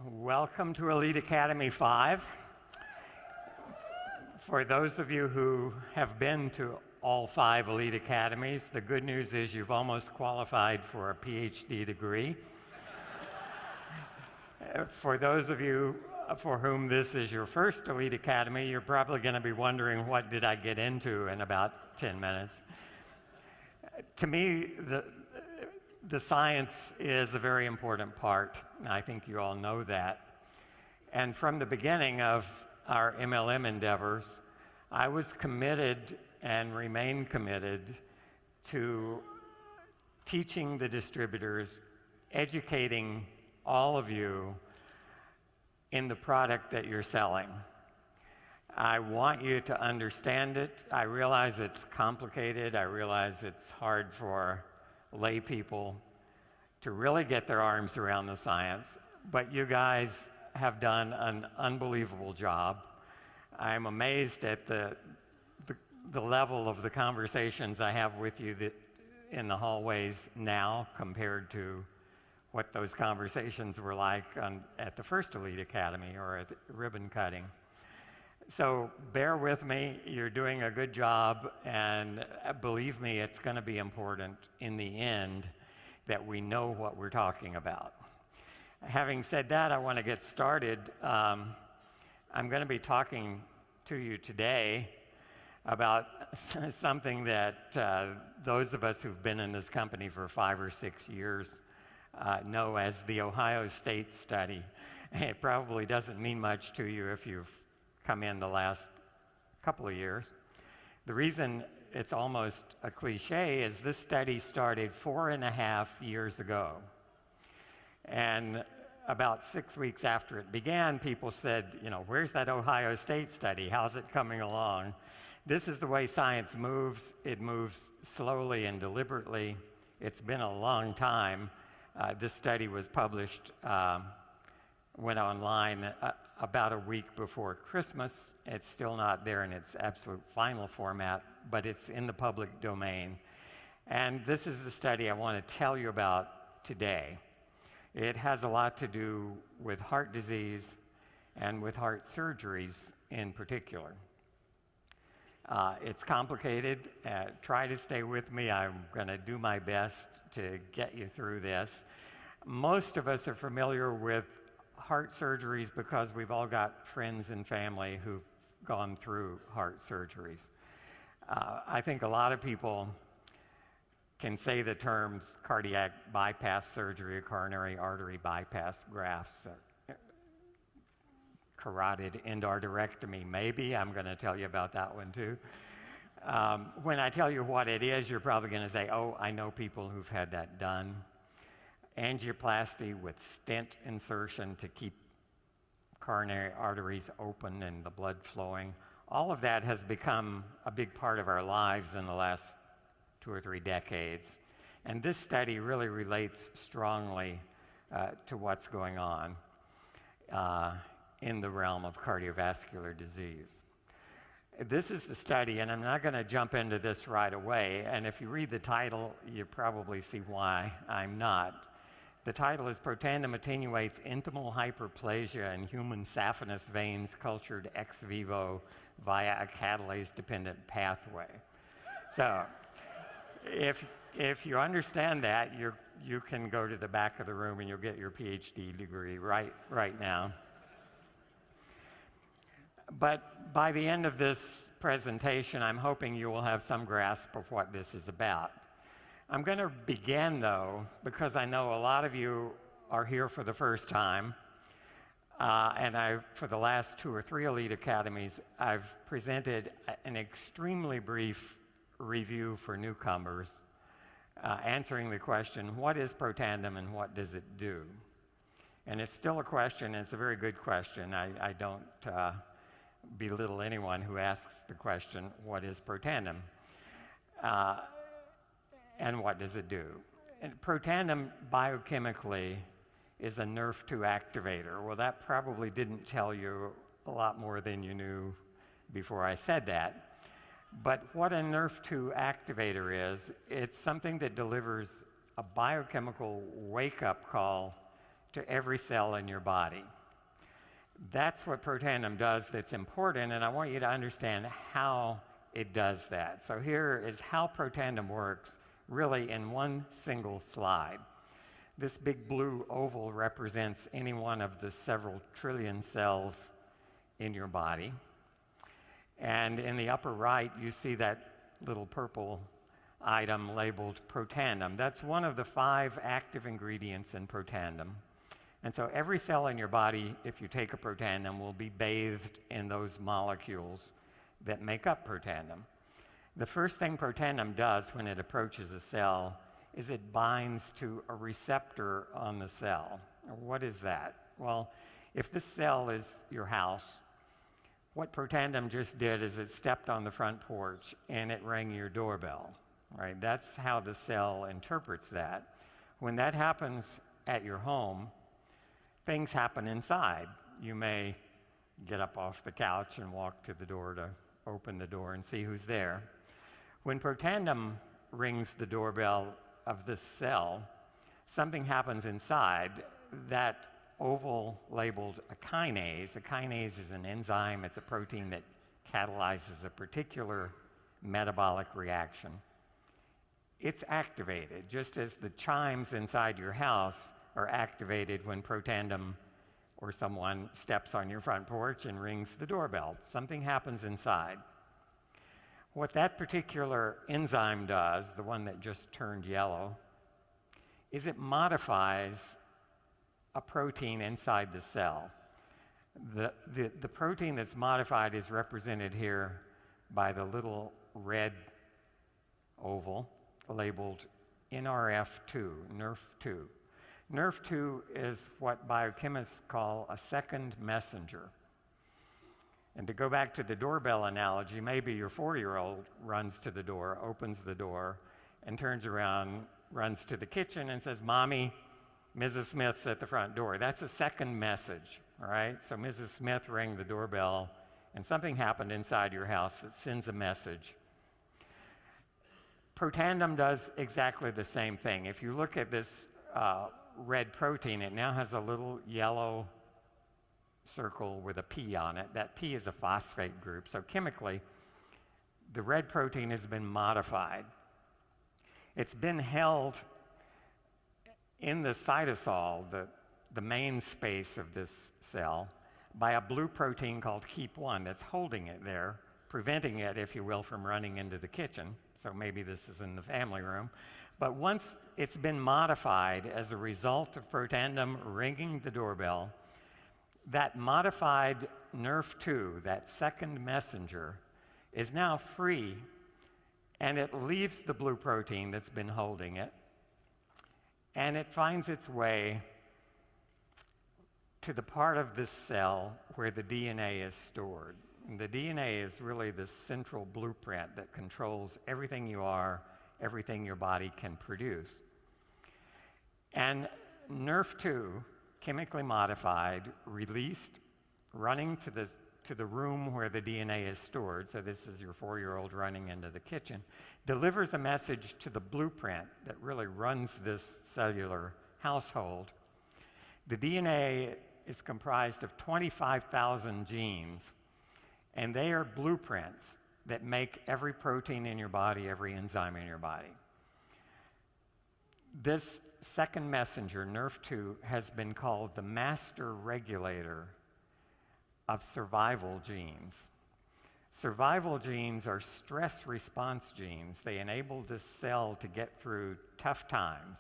Welcome to Elite Academy 5. For those of you who have been to all 5 Elite Academies, the good news is you've almost qualified for a PhD degree. For those of you for whom this is your first Elite Academy, you're probably going to be wondering, what did I get into in about 10 minutes? To me, the science is a very important part. I think you all know that. And from the beginning of our MLM endeavors, I was committed and remain committed to teaching the distributors, educating all of you in the product that you're selling. I want you to understand it. I realize it's complicated. I realize it's hard for lay people to really get their arms around the science, but you guys have done an unbelievable job. I'm amazed at the level of the conversations I have with you in the hallways now compared to what those conversations were like at the first Elite Academy or at ribbon cutting. So bear with me, you're doing a good job, and believe me, it's going to be important in the end that we know what we're talking about. Having said that, I want to get started. I'm going to be talking to you today about something that those of us who've been in this company for 5 or 6 years know as the Ohio State study. It probably doesn't mean much to you if you've come in the last couple of years. The reason it's almost a cliche is this study started 4.5 years ago. And about 6 weeks after it began, people said, where's that Ohio State study? How's it coming along? This is the way science moves. It moves slowly and deliberately. It's been a long time. This study was published, went online about a week before Christmas. It's still not there in its absolute final format, but it's in the public domain. And this is the study I want to tell you about today. It has a lot to do with heart disease and with heart surgeries in particular. It's complicated. Try to stay with me. I'm going to do my best to get you through this. Most of us are familiar with heart surgeries because we've all got friends and family who've gone through heart surgeries. I think a lot of people can say the terms cardiac bypass surgery, coronary artery bypass grafts, carotid endarterectomy, maybe. I'm going to tell you about that one too. When I tell you what it is, you're probably going to say, oh, I know people who've had that done. Angioplasty with stent insertion to keep coronary arteries open and the blood flowing. All of that has become a big part of our lives in the last 2 or 3 decades. And this study really relates strongly to what's going on in the realm of cardiovascular disease. This is the study, and I'm not going to jump into this right away. And if you read the title, you probably see why I'm not. The title is Protandim Attenuates Intimal Hyperplasia in Human Saphenous Veins Cultured Ex Vivo via a Catalase-Dependent Pathway. So if you understand that, you can go to the back of the room and you'll get your PhD degree right now. But by the end of this presentation, I'm hoping you will have some grasp of what this is about. I'm going to begin, though, because I know a lot of you are here for the first time, and for the last 2 or 3 Elite Academies, I've presented an extremely brief review for newcomers, answering the question, what is Protandim and what does it do? And it's still a question, and it's a very good question. I don't belittle anyone who asks the question, what is Protandim? And what does it do? And Protandim biochemically is a NRF2 activator. Well, that probably didn't tell you a lot more than you knew before I said that. But what a NRF2 activator is, it's something that delivers a biochemical wake-up call to every cell in your body. That's what Protandim does that's important, and I want you to understand how it does that. So here is how Protandim works, really in one single slide. This big blue oval represents any one of the several trillion cells in your body. And in the upper right, you see that little purple item labeled Protandim. That's one of the 5 active ingredients in Protandim. And so every cell in your body, if you take a Protandim, will be bathed in those molecules that make up Protandim. The first thing Protandim does when it approaches a cell is it binds to a receptor on the cell. What is that? Well, if this cell is your house, what Protandim just did is it stepped on the front porch and it rang your doorbell, right? That's how the cell interprets that. When that happens at your home, things happen inside. You may get up off the couch and walk to the door to open the door and see who's there. When Protandim rings the doorbell of this cell, something happens inside. That oval labeled a kinase. A kinase is an enzyme. It's a protein that catalyzes a particular metabolic reaction. It's activated, just as the chimes inside your house are activated when Protandim or someone steps on your front porch and rings the doorbell. Something happens inside. What that particular enzyme does, the one that just turned yellow, is it modifies a protein inside the cell. The protein that's modified is represented here by the little red oval labeled NRF2, NRF2. NRF2 is what biochemists call a second messenger. And to go back to the doorbell analogy, maybe your 4-year-old runs to the door, opens the door, and turns around, runs to the kitchen and says, "Mommy, Mrs. Smith's at the front door." That's a second message, all right? So Mrs. Smith rang the doorbell, and something happened inside your house that sends a message. Protandim does exactly the same thing. If you look at this red protein, it now has a little yellow circle with a P on it. That P is a phosphate group. So chemically, the red protein has been modified. It's been held in the cytosol, the main space of this cell, by a blue protein called KEAP1 that's holding it there, preventing it, if you will, from running into the kitchen. So maybe this is in the family room. But once it's been modified as a result of Protandim ringing the doorbell, that modified NRF2, that second messenger, is now free, and it leaves the blue protein that's been holding it, and it finds its way to the part of this cell where the DNA is stored. And the DNA is really the central blueprint that controls everything you are, everything your body can produce. And NRF2, chemically modified, released, running to the room where the DNA is stored, so this is your 4-year-old running into the kitchen, delivers a message to the blueprint that really runs this cellular household. The DNA is comprised of 25,000 genes, and they are blueprints that make every protein in your body, every enzyme in your body. This second messenger, NRF2, has been called the master regulator of survival genes. Survival genes are stress response genes. They enable this cell to get through tough times.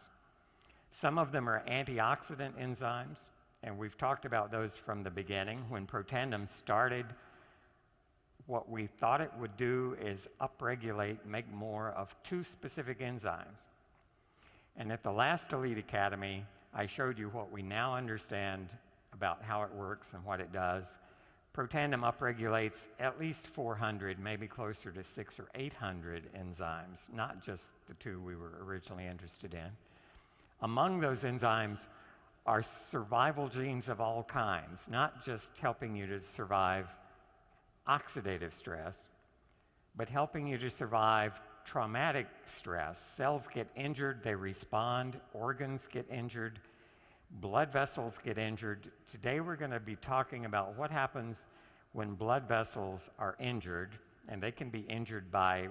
Some of them are antioxidant enzymes, and we've talked about those from the beginning. When Protandim started, what we thought it would do is upregulate, make more of 2 specific enzymes. And at the last Elite Academy, I showed you what we now understand about how it works and what it does. Protandim upregulates at least 400, maybe closer to 600 or 800 enzymes, not just the 2 we were originally interested in. Among those enzymes are survival genes of all kinds, not just helping you to survive oxidative stress, but helping you to survive traumatic stress. Cells get injured, they respond, organs get injured, Blood vessels get injured. Today we're going to be talking about what happens when blood vessels are injured, and they can be injured by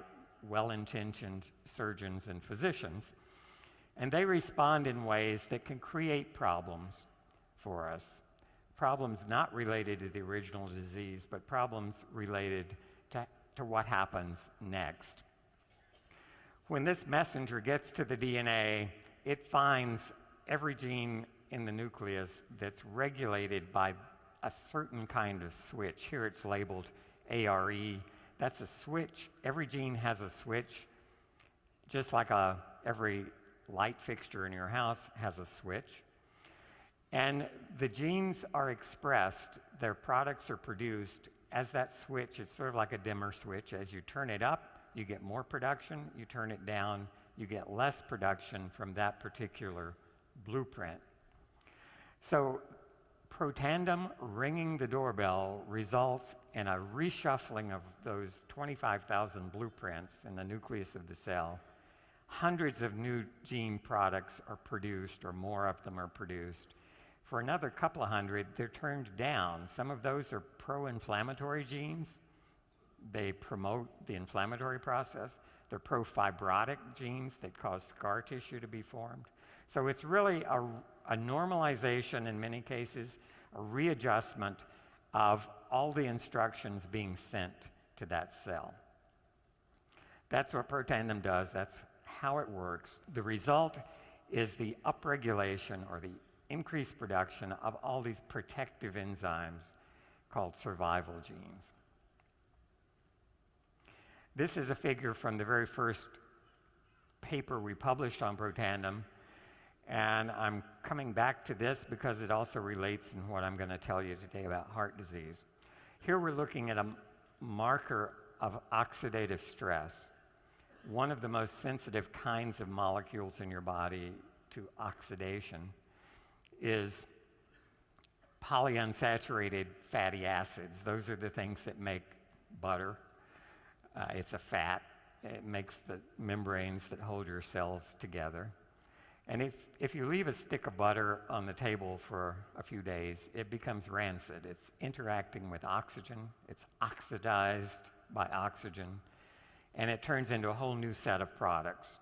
well-intentioned surgeons and physicians, and they respond in ways that can create problems for us. Problems not related to the original disease, but problems related to what happens next. When this messenger gets to the DNA, it finds every gene in the nucleus that's regulated by a certain kind of switch. Here it's labeled ARE. That's a switch. Every gene has a switch, just like every light fixture in your house has a switch. And the genes are expressed, their products are produced as that switch. It's sort of like a dimmer switch. As you turn it up, you get more production. You turn it down, you get less production from that particular blueprint. So Protandim ringing the doorbell results in a reshuffling of those 25,000 blueprints in the nucleus of the cell. Hundreds of new gene products are produced, or more of them are produced. For another couple of hundred, they're turned down. Some of those are pro-inflammatory genes. They promote the inflammatory process. They're pro-fibrotic genes that cause scar tissue to be formed. So it's really a normalization in many cases, a readjustment of all the instructions being sent to that cell. That's what Protandim does. That's how it works. The result is the upregulation or the increased production of all these protective enzymes called survival genes. This is a figure from the very first paper we published on Protandim, and I'm coming back to this because it also relates in what I'm going to tell you today about heart disease. Here we're looking at a marker of oxidative stress, one of the most sensitive kinds of molecules in your body to oxidation is polyunsaturated fatty acids. Those are the things that make butter. It's a fat. It makes the membranes that hold your cells together. And if you leave a stick of butter on the table for a few days, it becomes rancid. It's interacting with oxygen. It's oxidized by oxygen. And it turns into a whole new set of products.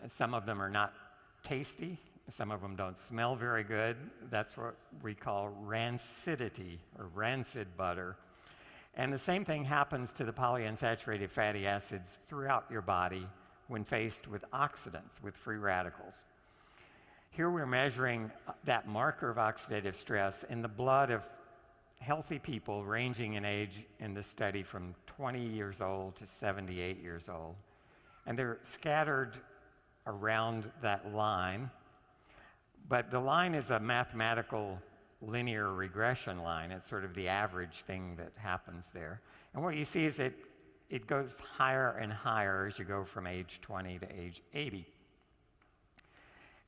Some of them are not tasty. Some of them don't smell very good. That's what we call rancidity, or rancid butter. And the same thing happens to the polyunsaturated fatty acids throughout your body when faced with oxidants, with free radicals. Here we're measuring that marker of oxidative stress in the blood of healthy people ranging in age in this study from 20 years old to 78 years old. And they're scattered around that line. But the line is a mathematical linear regression line. It's sort of the average thing that happens there. And what you see is it goes higher and higher as you go from age 20 to age 80.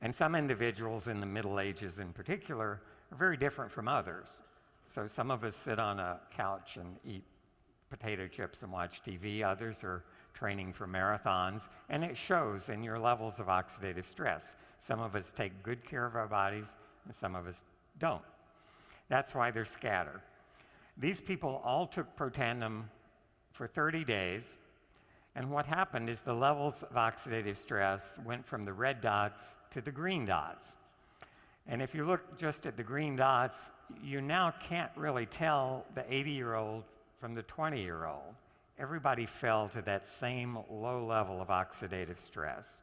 And some individuals in the Middle Ages in particular are very different from others. So some of us sit on a couch and eat potato chips and watch TV. Others are training for marathons, and it shows in your levels of oxidative stress. Some of us take good care of our bodies, and some of us don't. That's why they're scattered. These people all took Protandim for 30 days, and what happened is the levels of oxidative stress went from the red dots to the green dots. And if you look just at the green dots, you now can't really tell the 80-year-old from the 20-year-old. Everybody fell to that same low level of oxidative stress.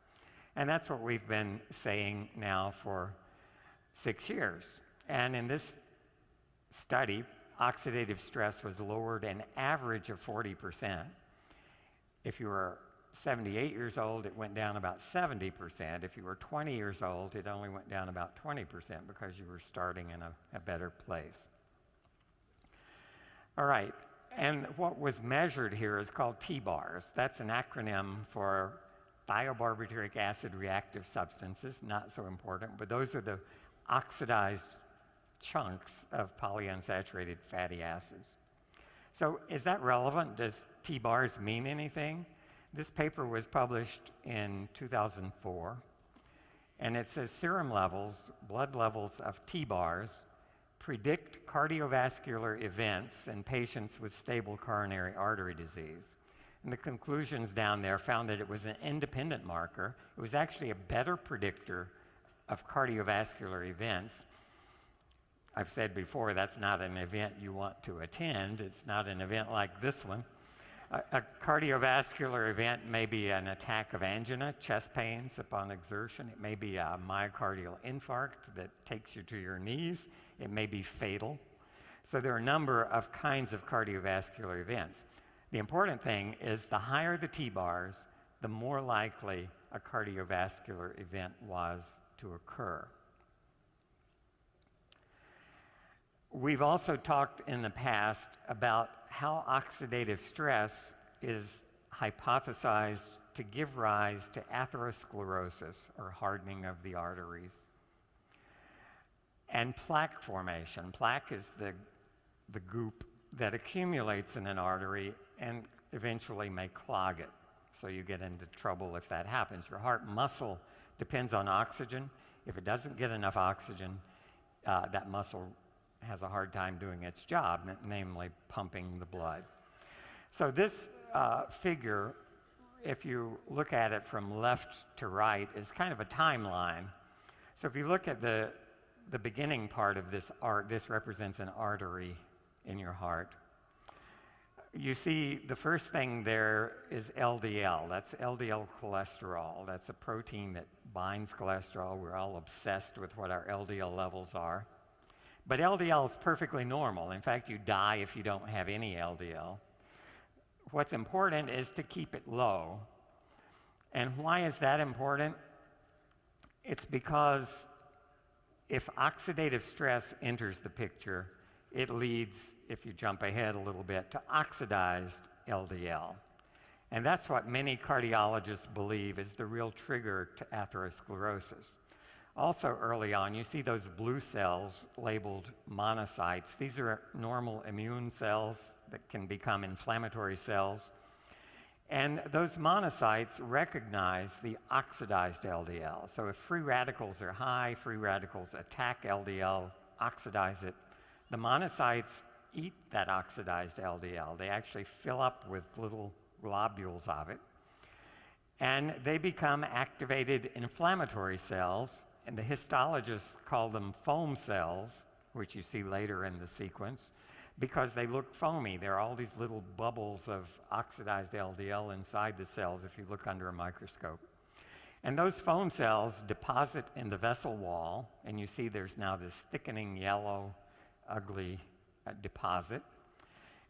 And that's what we've been saying now for 6 years. And in this study, oxidative stress was lowered an average of 40%. If you were 78 years old, it went down about 70%. If you were 20 years old, it only went down about 20% because you were starting in a better place. All right, and what was measured here is called T-bars. That's an acronym for thiobarbituric acid reactive substances, not so important, but those are the oxidized chunks of polyunsaturated fatty acids. So is that relevant? Does T-bars mean anything? This paper was published in 2004, And it says serum levels, blood levels of T-bars, predict cardiovascular events in patients with stable coronary artery disease. And the conclusions down there found that it was an independent marker. It was actually a better predictor of cardiovascular events. I've said before, that's not an event you want to attend. It's not an event like this one. A cardiovascular event may be an attack of angina, chest pains upon exertion. It may be a myocardial infarct that takes you to your knees. It may be fatal. So there are a number of kinds of cardiovascular events. The important thing is the higher the T-bars, the more likely a cardiovascular event was to occur. We've also talked in the past about how oxidative stress is hypothesized to give rise to atherosclerosis, or hardening of the arteries, and plaque formation. Plaque is the goop that accumulates in an artery and eventually may clog it. So you get into trouble if that happens. Your heart muscle depends on oxygen. If it doesn't get enough oxygen, that muscle has a hard time doing its job, namely pumping the blood. So this figure, if you look at it from left to right, is kind of a timeline. So if you look at the beginning part of this this represents an artery in your heart. You see the first thing there is LDL. That's LDL cholesterol. That's a protein that binds cholesterol. We're all obsessed with what our LDL levels are. But LDL is perfectly normal. In fact, you die if you don't have any LDL. What's important is to keep it low. And why is that important? It's because if oxidative stress enters the picture, it leads, if you jump ahead a little bit, to oxidized LDL. And that's what many cardiologists believe is the real trigger to atherosclerosis. Also early on, you see those blue cells labeled monocytes. These are normal immune cells that can become inflammatory cells. And those monocytes recognize the oxidized LDL. So if free radicals are high, free radicals attack LDL, oxidize it. The monocytes eat that oxidized LDL. They actually fill up with little globules of it. And they become activated inflammatory cells. And the histologists call them foam cells, which you see later in the sequence, because they look foamy. There are all these little bubbles of oxidized LDL inside the cells if you look under a microscope. And those foam cells deposit in the vessel wall, and you see there's now this thickening yellow, ugly deposit.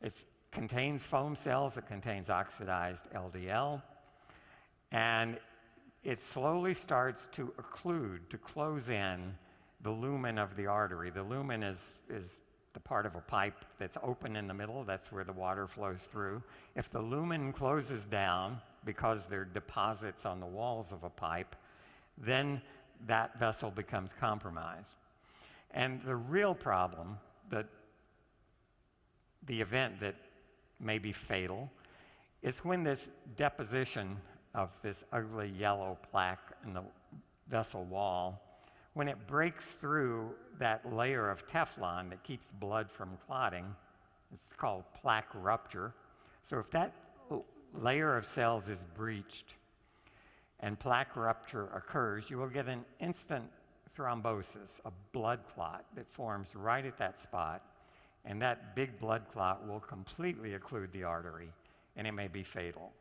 It contains foam cells, it contains oxidized LDL, and it slowly starts to occlude, to close in the lumen of the artery. The lumen is the part of a pipe that's open in the middle. That's where the water flows through. If the lumen closes down because there are deposits on the walls of a pipe, then that vessel becomes compromised. And the real problem, the event that may be fatal, is when this deposition of this ugly yellow plaque in the vessel wall, when it breaks through that layer of Teflon that keeps blood from clotting. It's called plaque rupture. So if that layer of cells is breached and plaque rupture occurs, you will get an instant thrombosis, a blood clot that forms right at that spot, and that big blood clot will completely occlude the artery, and it may be fatal.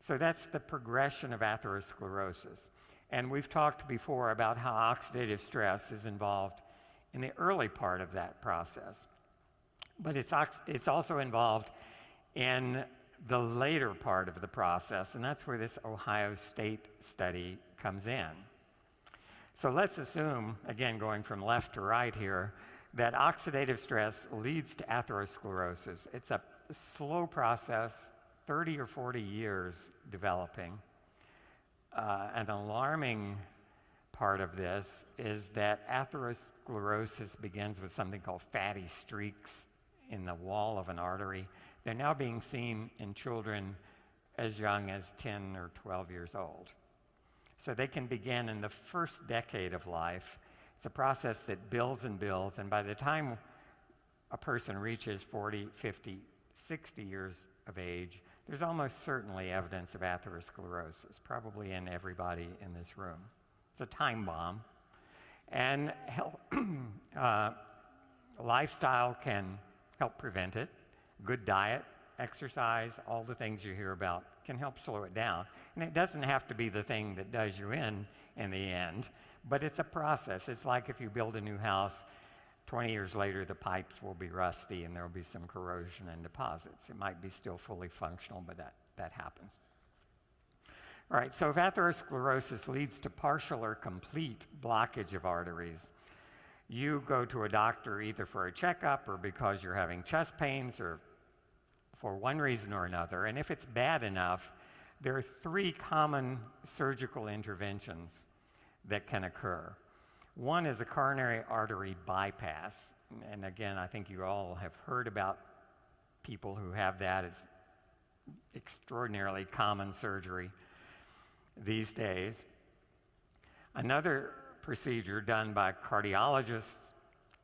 So that's the progression of atherosclerosis. And we've talked before about how oxidative stress is involved in the early part of that process. But it's also involved in the later part of the process, and that's where this Ohio State study comes in. So let's assume, again going from left to right here, that oxidative stress leads to atherosclerosis. It's a slow process, 30 or 40 years developing. An alarming part of this is that atherosclerosis begins with something called fatty streaks in the wall of an artery. They're now being seen in children as young as 10 or 12 years old. So they can begin in the first decade of life. It's a process that builds and builds, and by the time a person reaches 40, 50, 60 years of age, there's almost certainly evidence of atherosclerosis, probably in everybody in this room. It's a time bomb. And lifestyle can help prevent it. Good diet, exercise, all the things you hear about can help slow it down. And it doesn't have to be the thing that does you in the end, but it's a process. It's like if you build a new house, 20 years later the pipes will be rusty and there will be some corrosion and deposits. It might be still fully functional, but that happens. All right, so if atherosclerosis leads to partial or complete blockage of arteries, you go to a doctor either for a checkup or because you're having chest pains or for one reason or another. And if it's bad enough, there are 3 common surgical interventions that can occur. One is a coronary artery bypass. And again, I think you all have heard about people who have that. It's extraordinarily common surgery these days. Another procedure done by cardiologists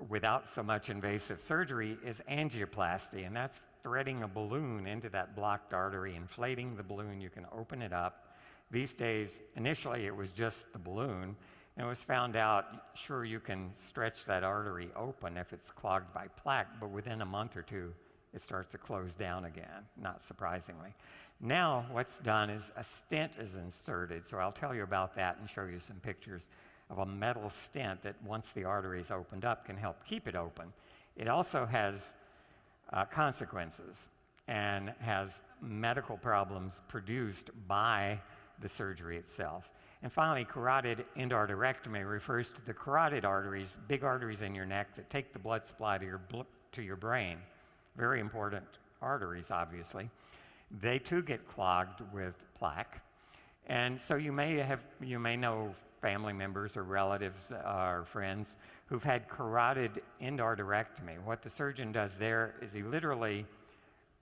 without so much invasive surgery is angioplasty, and that's threading a balloon into that blocked artery, inflating the balloon. You can open it up. These days, initially it was just the balloon, and it was found out, sure, you can stretch that artery open if it's clogged by plaque, but within a month or 2, it starts to close down again, not surprisingly. Now, what's done is a stent is inserted, so I'll tell you about that and show you some pictures of a metal stent that, once the artery is opened up, can help keep it open. It also has consequences and has medical problems produced by the surgery itself. And finally, carotid endarterectomy refers to the carotid arteries, big arteries in your neck that take the blood supply to your brain. Very important arteries, obviously. They too get clogged with plaque. And so you may know family members or relatives or friends who've had carotid endarterectomy. What the surgeon does there is he literally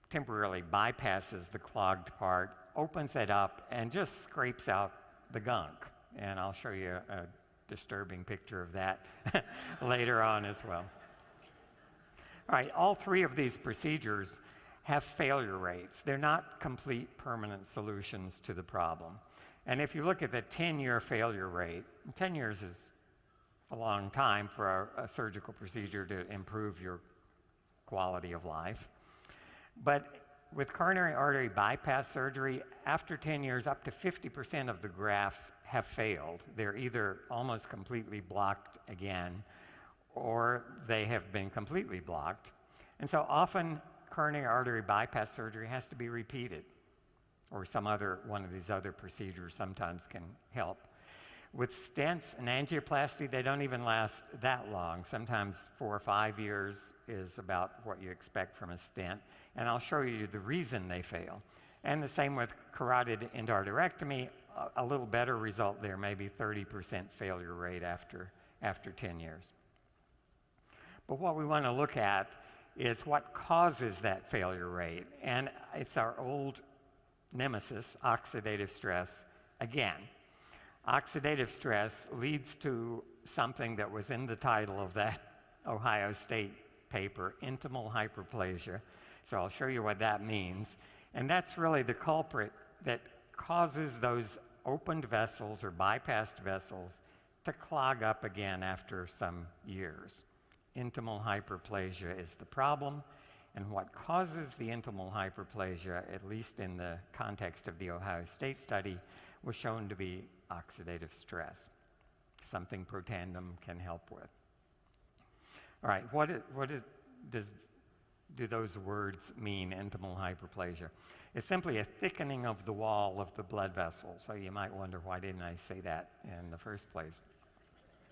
temporarily bypasses the clogged part, opens it up, and just scrapes out the gunk. And I'll show you a disturbing picture of that later on as well. All right, all 3 of these procedures have failure rates. They're not complete permanent solutions to the problem. And if you look at the 10-year failure rate, 10 years is a long time for a surgical procedure to improve your quality of life. But with coronary artery bypass surgery, after 10 years, up to 50% of the grafts have failed. They're either almost completely blocked again, or they have been completely blocked. And so often, coronary artery bypass surgery has to be repeated, or some other one of these other procedures sometimes can help. With stents and angioplasty, they don't even last that long. Sometimes 4 or 5 years is about what you expect from a stent, and I'll show you the reason they fail. And the same with carotid endarterectomy, a little better result there, maybe 30% failure rate after 10 years. But what we want to look at is what causes that failure rate, and it's our old nemesis, oxidative stress, again. Oxidative stress leads to something that was in the title of that Ohio State paper, intimal hyperplasia. So I'll show you what that means. And that's really the culprit that causes those opened vessels or bypassed vessels to clog up again after some years. Intimal hyperplasia is the problem. And what causes the intimal hyperplasia, at least in the context of the Ohio State study, was shown to be oxidative stress, something Protandim can help with. All right, do those words mean, intimal hyperplasia? It's simply a thickening of the wall of the blood vessel. So you might wonder, why didn't I say that in the first place?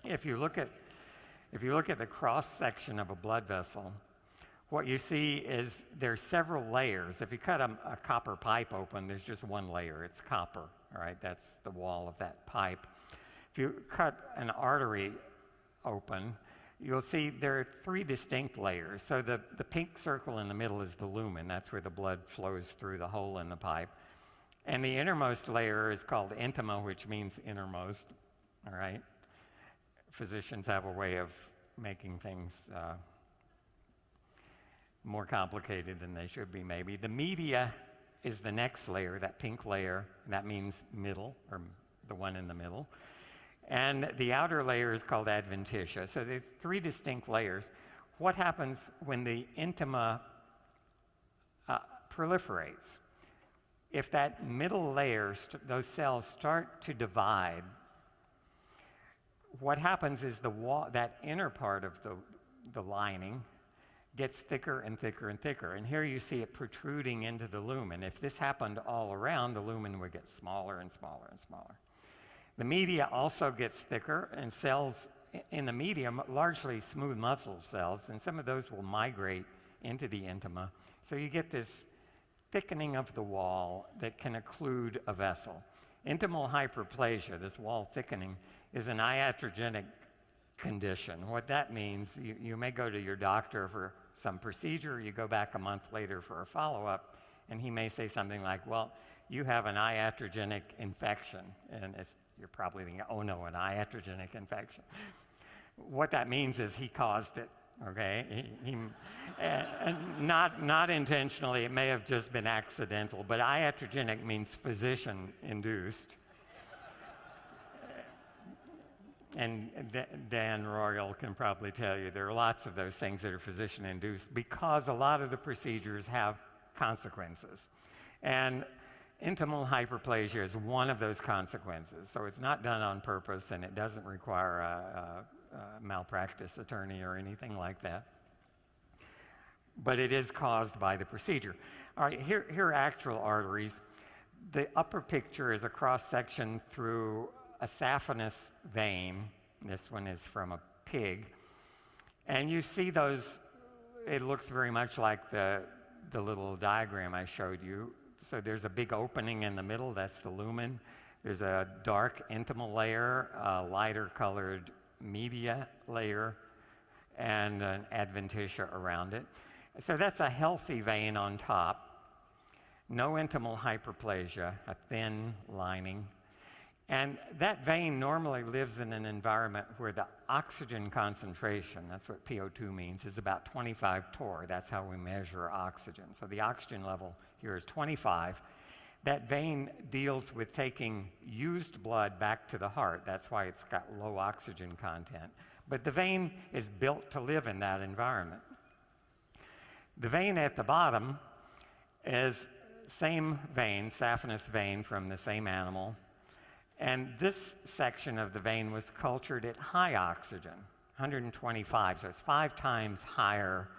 If you look at the cross-section of a blood vessel, what you see is there's several layers. If you cut a copper pipe open, there's just one layer. It's copper, all right? That's the wall of that pipe. If you cut an artery open, you'll see there are 3 distinct layers. So the pink circle in the middle is the lumen. That's where the blood flows through the hole in the pipe. And the innermost layer is called intima, which means innermost, all right? Physicians have a way of making things more complicated than they should be, maybe. The media is the next layer, that pink layer, and that means middle, or the one in the middle. And the outer layer is called adventitia. So there's three distinct layers. What happens when the intima proliferates? If that middle layer, those cells start to divide, what happens is the wall, that inner part of the lining gets thicker and thicker and thicker. And here you see it protruding into the lumen. If this happened all around, the lumen would get smaller and smaller and smaller. The media also gets thicker, and cells in the medium, largely smooth muscle cells, and some of those will migrate into the intima. So you get this thickening of the wall that can occlude a vessel. Intimal hyperplasia, this wall thickening, is an iatrogenic condition. What that means, you may go to your doctor for some procedure, you go back a month later for a follow-up, and he may say something like, well, you have an iatrogenic infection. And you're probably thinking, oh no, an iatrogenic infection. What that means is he caused it, okay? Not intentionally, it may have just been accidental, but iatrogenic means physician-induced. And Dan Royal can probably tell you there are lots of those things that are physician-induced because a lot of the procedures have consequences. And intimal hyperplasia is one of those consequences. So it's not done on purpose, and it doesn't require a malpractice attorney or anything like that. But it is caused by the procedure. All right, here are actual arteries. The upper picture is a cross-section through a saphenous vein. This one is from a pig. And you see those, it looks very much like the little diagram I showed you. So there's a big opening in the middle, that's the lumen. There's a dark intimal layer, a lighter colored media layer, and an adventitia around it. So that's a healthy vein on top. No intimal hyperplasia, a thin lining. And that vein normally lives in an environment where the oxygen concentration, that's what PO2 means, is about 25 torr. That's how we measure oxygen. So the oxygen level here is 25. That vein deals with taking used blood back to the heart. That's why it's got low oxygen content. But the vein is built to live in that environment. The vein at the bottom is same vein, saphenous vein from the same animal. And this section of the vein was cultured at high oxygen, 125, so it's 5 times higher.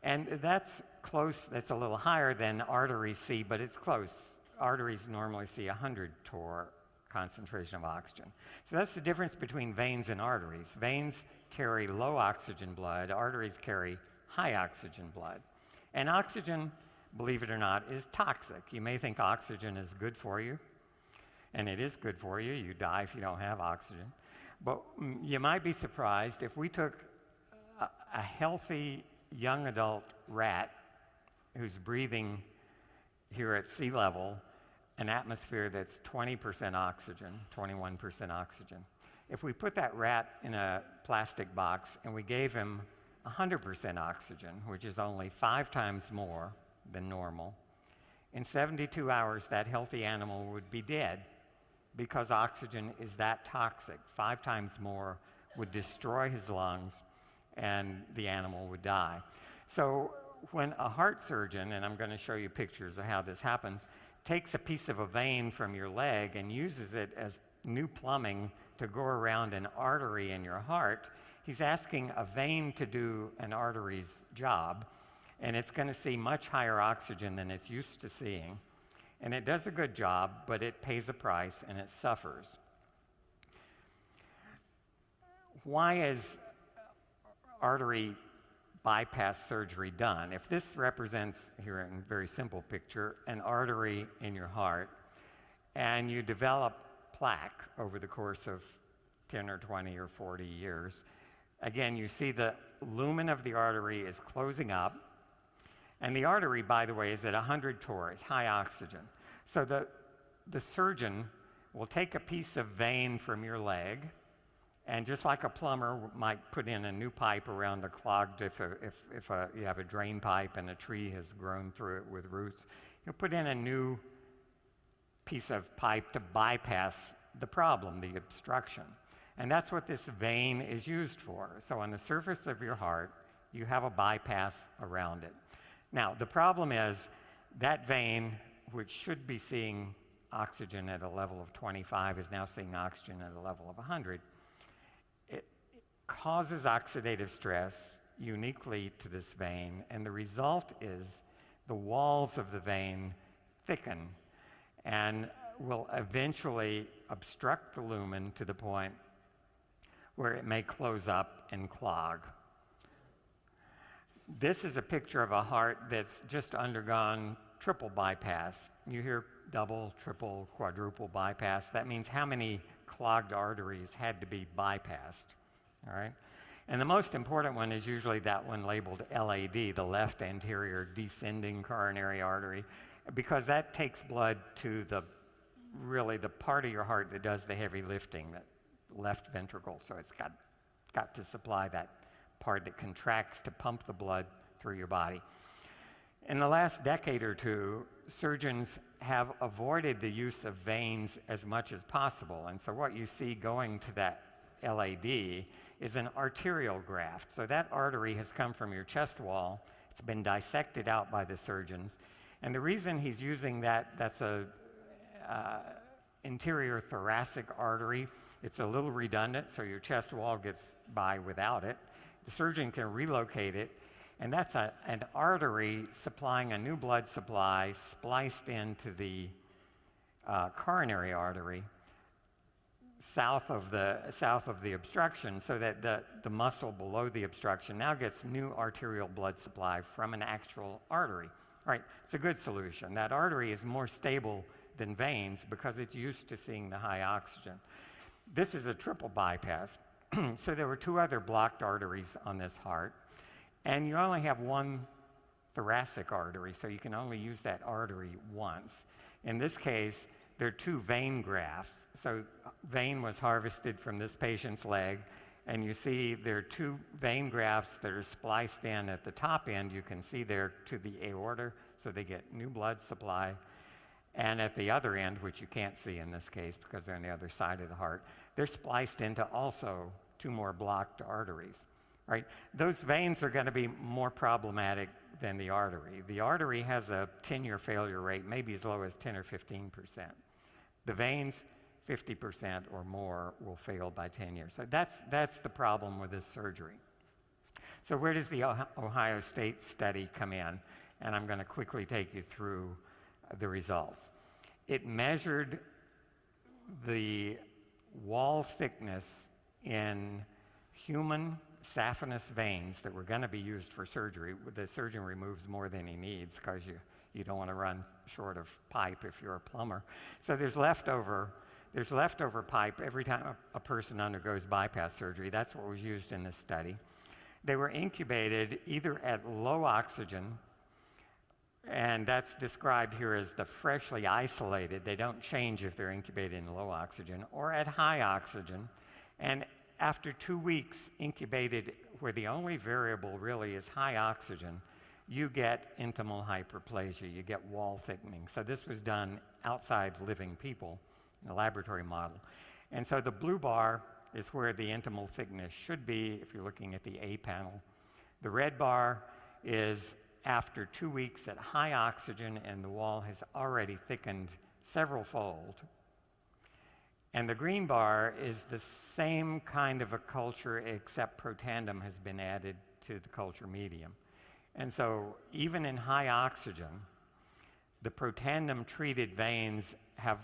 And that's close, that's a little higher than arteries see, but it's close. Arteries normally see 100 torr concentration of oxygen. So that's the difference between veins and arteries. Veins carry low oxygen blood, arteries carry high oxygen blood. And oxygen, believe it or not, is toxic. You may think oxygen is good for you, and it is good for you. You die if you don't have oxygen. But you might be surprised if we took a healthy young adult rat who's breathing here at sea level an atmosphere that's 20% oxygen, 21% oxygen. If we put that rat in a plastic box and we gave him 100% oxygen, which is only 5 times more than normal, in 72 hours that healthy animal would be dead because oxygen is that toxic. 5 times more would destroy his lungs and the animal would die. So when a heart surgeon, and I'm going to show you pictures of how this happens, takes a piece of a vein from your leg and uses it as new plumbing to go around an artery in your heart, he's asking a vein to do an artery's job, and it's going to see much higher oxygen than it's used to seeing. And it does a good job, but it pays a price and it suffers. Why is artery bypass surgery done? If this represents, here in a very simple picture, an artery in your heart, and you develop plaque over the course of 10 or 20 or 40 years, again, you see the lumen of the artery is closing up, and the artery, by the way, is at 100 torr, it's high oxygen. So the surgeon will take a piece of vein from your leg, and just like a plumber might put in a new pipe around a clogged, if you have a drain pipe and a tree has grown through it with roots, you'll put in a new piece of pipe to bypass the problem, the obstruction. And that's what this vein is used for. So on the surface of your heart, you have a bypass around it. Now, the problem is that vein, which should be seeing oxygen at a level of 25, is now seeing oxygen at a level of 100. It causes oxidative stress uniquely to this vein, and the result is the walls of the vein thicken and will eventually obstruct the lumen to the point where it may close up and clog. This is a picture of a heart that's just undergone triple bypass. You hear double, triple, quadruple bypass. That means how many clogged arteries had to be bypassed, all right? And the most important one is usually that one labeled LAD, the left anterior descending coronary artery, because that takes blood to really the part of your heart that does the heavy lifting, that left ventricle. So it's got to supply that part that contracts to pump the blood through your body. In the last decade or two, surgeons have avoided the use of veins as much as possible. And so what you see going to that LAD is an arterial graft. So that artery has come from your chest wall. It's been dissected out by the surgeons. And the reason he's using that's a interior thoracic artery. It's a little redundant, so your chest wall gets by without it. The surgeon can relocate it, and that's an artery supplying a new blood supply spliced into the coronary artery south of the obstruction, so that the muscle below the obstruction now gets new arterial blood supply from an actual artery. Right, it's a good solution. That artery is more stable than veins because it's used to seeing the high oxygen. This is a triple bypass. So there were two other blocked arteries on this heart, and you only have one thoracic artery, so you can only use that artery once. In this case, there are two vein grafts. So vein was harvested from this patient's leg, and you see there are two vein grafts that are spliced in at the top end. You can see there to the aorta, so they get new blood supply. And at the other end, which you can't see in this case because they're on the other side of the heart, they're spliced into also two more blocked arteries, right? Those veins are going to be more problematic than the artery. The artery has a 10-year failure rate, maybe as low as 10 or 15%. The veins, 50% or more will fail by 10 years. So that's the problem with this surgery. So where does the Ohio State study come in? And I'm going to quickly take you through the results. It measured the wall thickness in human saphenous veins that were going to be used for surgery. The surgeon removes more than he needs because you don't want to run short of pipe if you're a plumber. So there's leftover pipe every time a person undergoes bypass surgery. That's what was used in this study. They were incubated either at low oxygen, and that's described here as the freshly isolated. They don't change if they're incubated in low oxygen, or at high oxygen. And after 2 weeks incubated, where the only variable really is high oxygen, you get intimal hyperplasia, you get wall thickening. So this was done outside living people in a laboratory model. And so the blue bar is where the intimal thickness should be if you're looking at the A panel. The red bar is after 2 weeks at high oxygen, and the wall has already thickened several fold. And the green bar is the same kind of a culture, except Protandim has been added to the culture medium. And so even in high oxygen, the Protandim treated veins have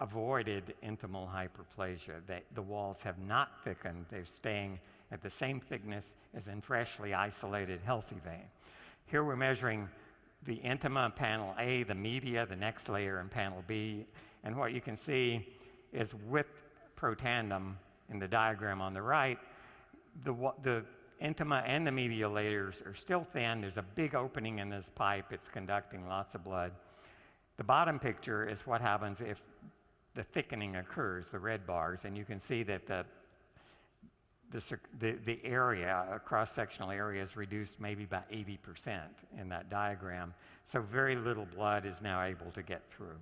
avoided intimal hyperplasia. The walls have not thickened. They're staying at the same thickness as in freshly isolated healthy vein. Here we're measuring the intima in panel A, the media, the next layer in panel B, and what you can see is with Protandim in the diagram on the right, the intima and the media layers are still thin. There's a big opening in this pipe. It's conducting lots of blood. The bottom picture is what happens if the thickening occurs, the red bars, and you can see that the area, cross-sectional area, is reduced maybe by 80% in that diagram. So very little blood is now able to get through.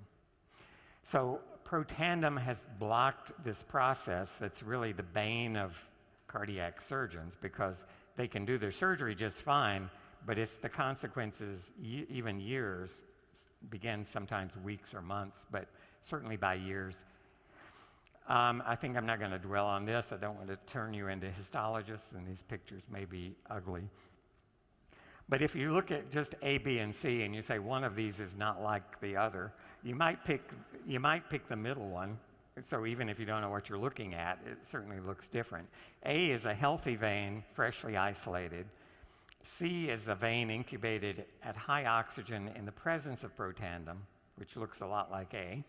So Protandim has blocked this process that's really the bane of cardiac surgeons, because they can do their surgery just fine, but it's the consequences, even years, begin sometimes weeks or months, but certainly by years. I think I'm not going to dwell on this. I don't want to turn you into histologists, and these pictures may be ugly. But if you look at just A, B, and C, and you say one of these is not like the other, you might pick the middle one. So even if you don't know what you're looking at, it certainly looks different. A is a healthy vein, freshly isolated. C is a vein incubated at high oxygen in the presence of Protandim, which looks a lot like A.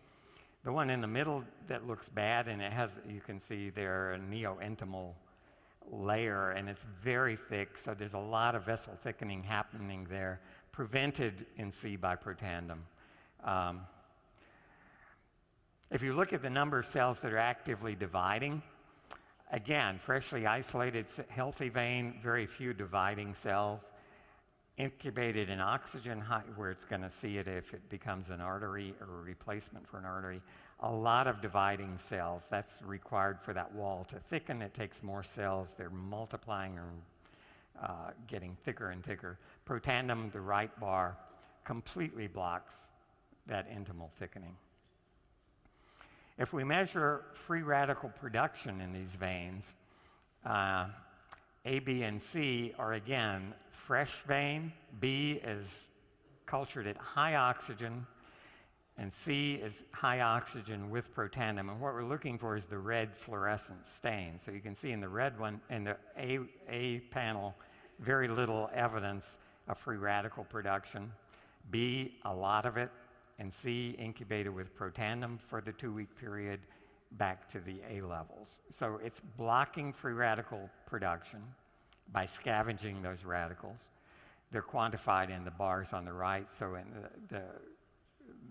The one in the middle that looks bad, and it has, you can see there, a neointimal layer, and it's very thick, so there's a lot of vessel thickening happening there, prevented in C by Protandim. If you look at the number of cells that are actively dividing, again, freshly isolated healthy vein, very few dividing cells, incubated in oxygen, where it's going to see it if it becomes an artery or a replacement for an artery. A lot of dividing cells. That's required for that wall to thicken. It takes more cells. They're multiplying or getting thicker and thicker. Protandim, the right bar, completely blocks that intimal thickening. If we measure free radical production in these veins, A, B, and C are again fresh vein. B is cultured at high oxygen, and C is high oxygen with Protandim. And what we're looking for is the red fluorescent stain. So you can see in the red one, in the A panel, very little evidence of free radical production. B, a lot of it. And C, incubated with Protandim for the 2-week period back to the A levels. So it's blocking free radical production by scavenging those radicals. They're quantified in the bars on the right, so in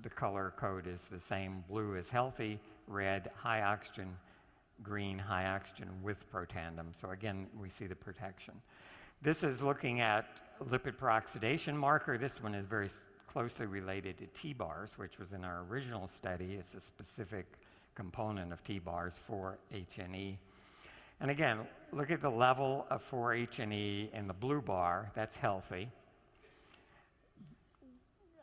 the color code is the same. Blue is healthy, red, high oxygen, green, high oxygen with Protandim. So again, we see the protection. This is looking at lipid peroxidation marker. This one is very closely related to T-bars, which was in our original study. It's a specific component of T-bars for H&E. And again, look at the level of 4-H&E in the blue bar. That's healthy.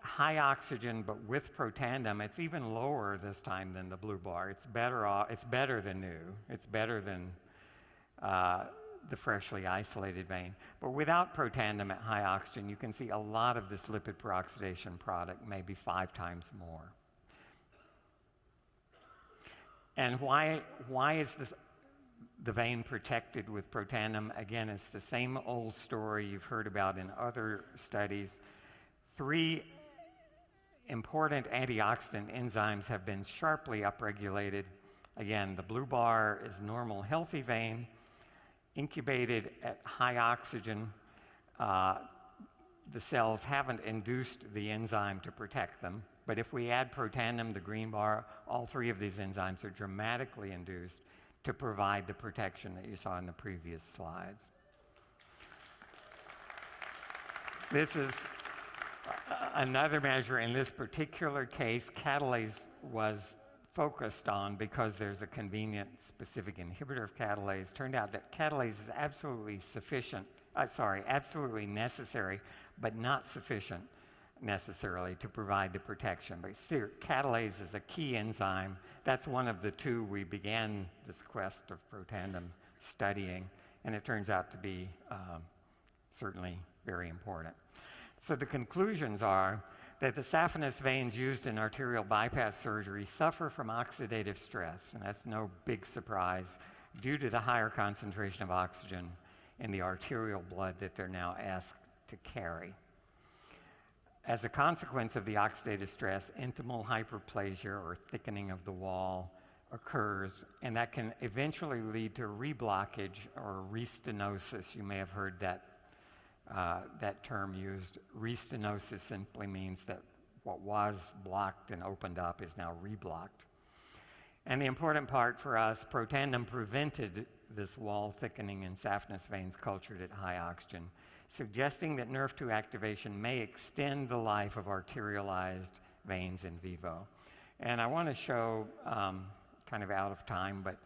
High oxygen, but with Protandim, it's even lower this time than the blue bar. It's better than new. It's better than the freshly isolated vein. But without Protandim at high oxygen, you can see a lot of this lipid peroxidation product, maybe 5 times more. And why is the vein protected with Protandim? Again, it's the same old story you've heard about in other studies. 3 important antioxidant enzymes have been sharply upregulated. Again, the blue bar is normal, healthy vein, incubated at high oxygen. The cells haven't induced the enzyme to protect them, but if we add Protandim, the green bar, all 3 of these enzymes are dramatically induced to provide the protection that you saw in the previous slides. This is another measure. In this particular case, catalase was focused on because there's a convenient specific inhibitor of catalase. Turned out that catalase is absolutely necessary, but not sufficient necessarily to provide the protection. But catalase is a key enzyme. That's one of the 2 we began this quest of Protandim studying, and it turns out to be certainly very important. So the conclusions are that the saphenous veins used in arterial bypass surgery suffer from oxidative stress, and that's no big surprise due to the higher concentration of oxygen in the arterial blood that they're now asked to carry. As a consequence of the oxidative stress, intimal hyperplasia or thickening of the wall occurs, and that can eventually lead to reblockage or restenosis. You may have heard that term used. Restenosis simply means that what was blocked and opened up is now reblocked. And the important part for us, Protandim prevented this wall thickening in saphenous veins cultured at high oxygen, suggesting that NERV2 activation may extend the life of arterialized veins in vivo. And I want to show, kind of out of time, but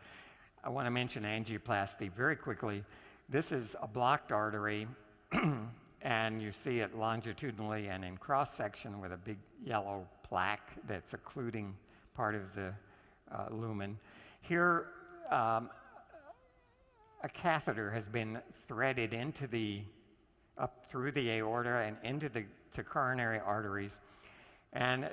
I want to mention angioplasty very quickly. This is a blocked artery, and you see it longitudinally and in cross-section with a big yellow plaque that's occluding part of the lumen. Here, a catheter has been threaded up through the aorta and into the coronary arteries. And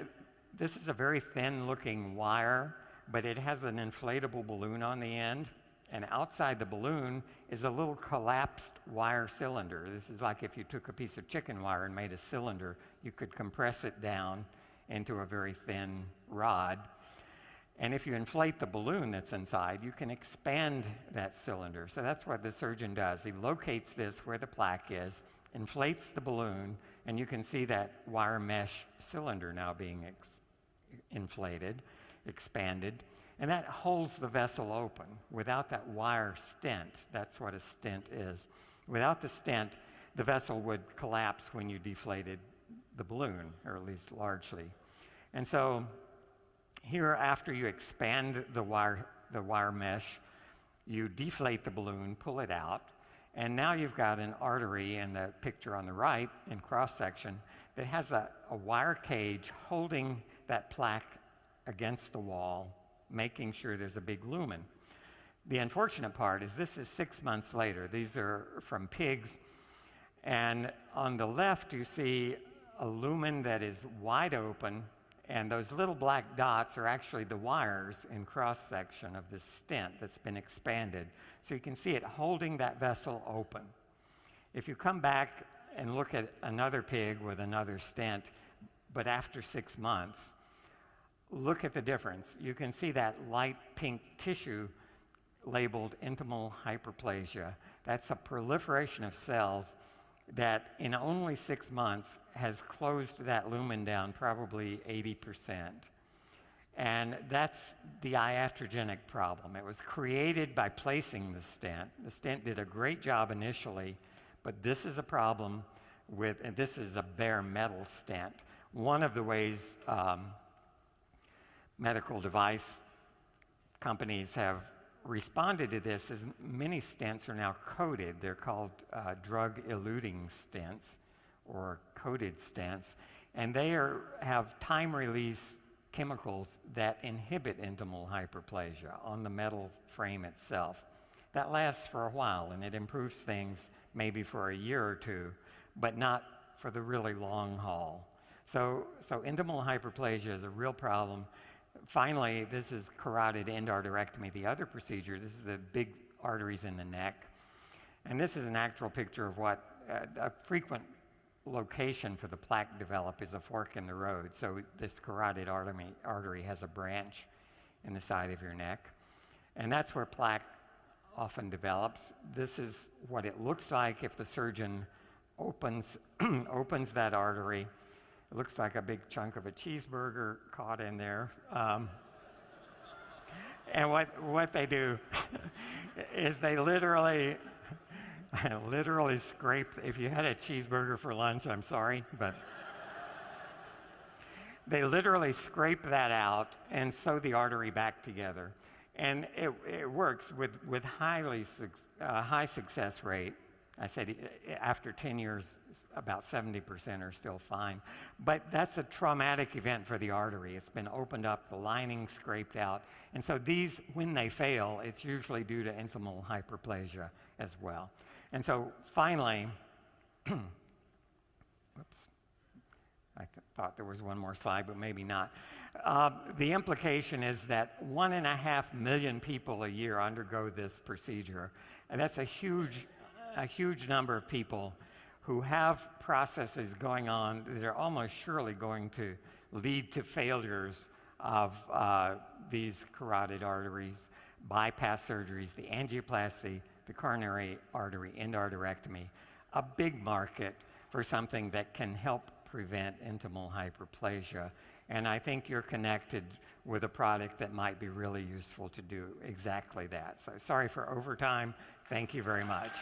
this is a very thin-looking wire, but it has an inflatable balloon on the end. And outside the balloon is a little collapsed wire cylinder. This is like if you took a piece of chicken wire and made a cylinder, you could compress it down into a very thin rod. And if you inflate the balloon that's inside, you can expand that cylinder. So that's what the surgeon does. He locates this where the plaque is, inflates the balloon, and you can see that wire mesh cylinder now being inflated, expanded, and that holds the vessel open. Without that wire stent, that's what a stent is. Without the stent, the vessel would collapse when you deflated the balloon, or at least largely. And so here, after you expand the wire mesh, you deflate the balloon, pull it out, and now you've got an artery in the picture on the right in cross-section that has a wire cage holding that plaque against the wall, making sure there's a big lumen. The unfortunate part is this is 6 months later. These are from pigs. And on the left, you see a lumen that is wide open, and those little black dots are actually the wires in cross-section of this stent that's been expanded. So you can see it holding that vessel open. If you come back and look at another pig with another stent, but after 6 months, look at the difference. You can see that light pink tissue labeled intimal hyperplasia. That's a proliferation of cells that in only 6 months has closed that lumen down probably 80%. And that's the iatrogenic problem. It was created by placing the stent. The stent did a great job initially, but this is a problem with, and this is a bare metal stent. One of the ways medical device companies have responded to this is many stents are now coated. They're called drug-eluting stents or coated stents, and they have time-release chemicals that inhibit intimal hyperplasia on the metal frame itself. That lasts for a while, and it improves things maybe for a year or two, but not for the really long haul. So intimal hyperplasia is a real problem. Finally, this is carotid endarterectomy, the other procedure. This is the big arteries in the neck. And this is an actual picture of what a frequent location for the plaque develop is a fork in the road. So this carotid artery has a branch in the side of your neck. And that's where plaque often develops. This is what it looks like if the surgeon opens that artery. It looks like a big chunk of a cheeseburger caught in there. And what they do is they literally scrape. If you had a cheeseburger for lunch, I'm sorry, but they literally scrape that out and sew the artery back together. And it works with high success rate. I said after 10 years, about 70% are still fine. But that's a traumatic event for the artery. It's been opened up, the lining scraped out. And so these, when they fail, it's usually due to intimal hyperplasia as well. And so finally, whoops, I thought there was one more slide, but maybe not. The implication is that 1.5 million people a year undergo this procedure. And that's a huge number of people who have processes going on that are almost surely going to lead to failures of these carotid arteries, bypass surgeries, the angioplasty, the coronary artery endarterectomy, a big market for something that can help prevent intimal hyperplasia. And I think you're connected with a product that might be really useful to do exactly that. So sorry for overtime. Thank you very much.